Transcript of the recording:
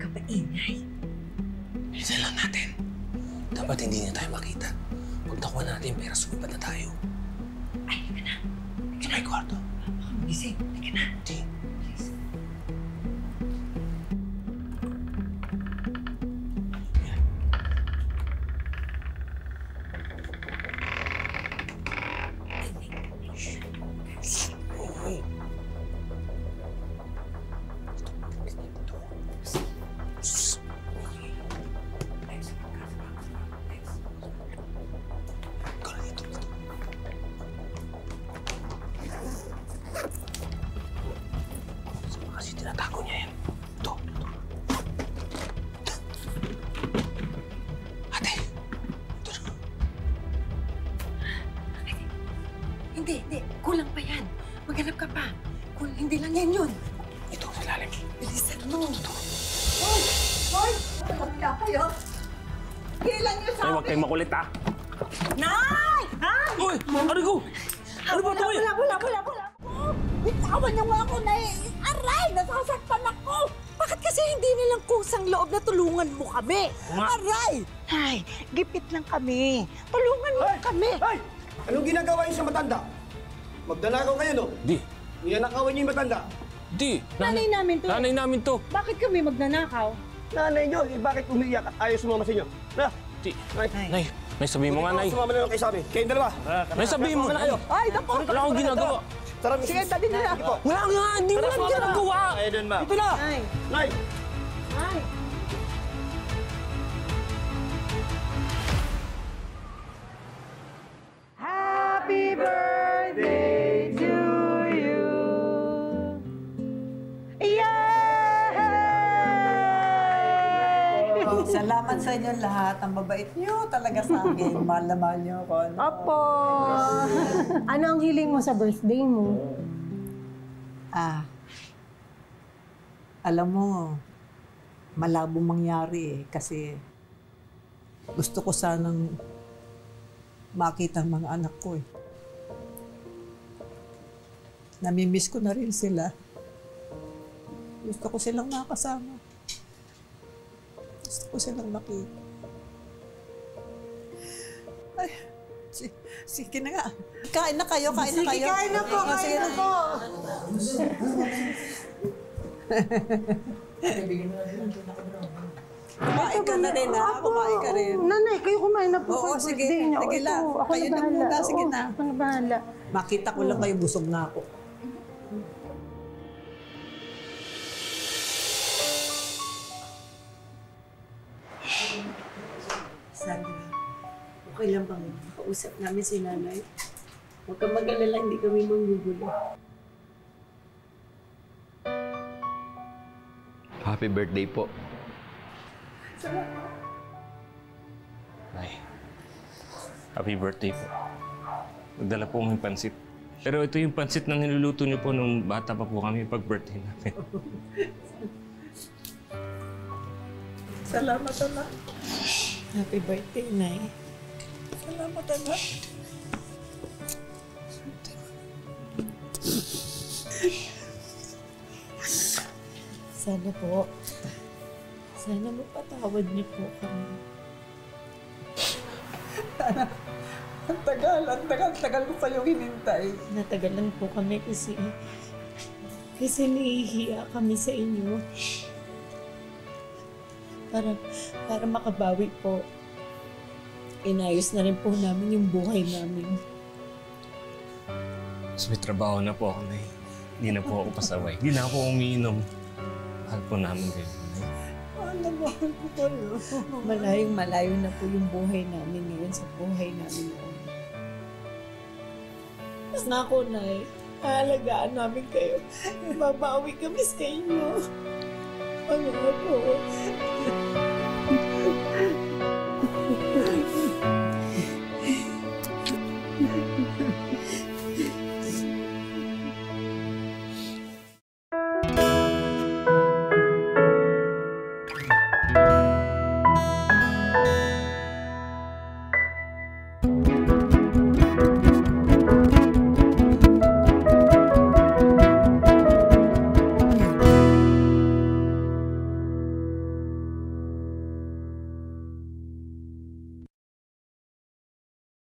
ka maingay. Bilisan lang natin. Dapat hindi na tayo makita. Pag nakuha natin pera, sumipat na tayo. Ay, halika na. Sa may kwarto. Baka magising. Halika na. Hindi. Tinatago niya yan. Ito. Ate. Ito na. Hindi. Kulang pa yan. Maghanap ka pa. Hindi lang yan yun. Ito, sa lalim. Bilisan mo. Ito. Hoy! Magkakaya kayo. Kailan niyo sa akin? Huwag kayong makulit, ha? Nay! Uy! Ano ko? Ano ba ito? Wala. Bitawan niyo nga ako, Nay. Aray! Nasasaktan ako! Bakit kasi hindi nilang kusang loob na tulungan mo kami? Aray! Nay, gipit lang kami. Tulungan mo kami. Ay! Anong ginagawa niyo sa matanda? Magdanakaw kayo, no? Di. Ninanakawan niyo yung matanda. Di. Nanay namin to. Nanay namin to. Bakit kami magnanakaw? Nanay niyo, bakit umiiyak at ayaw sumama sa inyo? Na! Di. Nay! Nay, sabihin mo nga, Nay. Sumama na lang kayo sa amin. Kayong dalawa. Nay, sabihin mo. Sumama na kayo. Ay, naku! Wala akong ginagawa. Tara, misis. Sige, dali nila. Wala nga, hindi mo lang ginagawa. Ayaw din, ma. Ito na! Nay. Nay! Nay. Happy birthday to you. Yay! Salamat sa inyo lahat. Ang mabait niyo talaga sa akin. Mahal na mahal niyo ako. Opo. Ano ang hiling mo sa birthday mo? Alam mo, malabo mangyari kasi gusto ko sanang makita ang mga anak ko eh. Namimiss ko na rin sila. Gusto ko silang makasama. Gusto ko silang makita. Ay, sige na nga. Kain na kayo, kain na kayo. Kain na po, kain na po. Kumain ka na rin ha? Kumain ka rin. Nanay, kayo kumain na po. Oo, sa sige. birthday niyo. Sige lang. Ito, ako Kayo na bahala. muna. Sige Oo, na. ako na bahala. Makita ko lang kayo, busog na ako. Sandra, okay lang bang makausap namin si nanay? Huwag kang mag-alala, hindi kami manggugulo. Happy birthday po. Nay, happy birthday po. Nagdala po kami pansit. Pero ito yung pansit na niluluto niyo po nung bata pa po kami pag-birthday namin. Salamat, anak. Happy birthday, Nay. Salamat, anak. Sana mapatawad niyo po kami. Ang tagal ko kayong hinintay. Natagalan po kami kasi nahihiya kami sa inyo. Para makabawi po, inayos na rin po namin yung buhay namin. Mas may trabaho na po ako, Nay. Hindi na po ako pasaway. Hindi na ako umiinom. Mahal po namin kayo, Nay. Mahal ko kayo. Malayong-malayo na po yung buhay namin ngayon sa buhay namin noon. Mas na ako, Nay. Aalagaan namin kayo. Mababawi kami sa inyo. Ano po?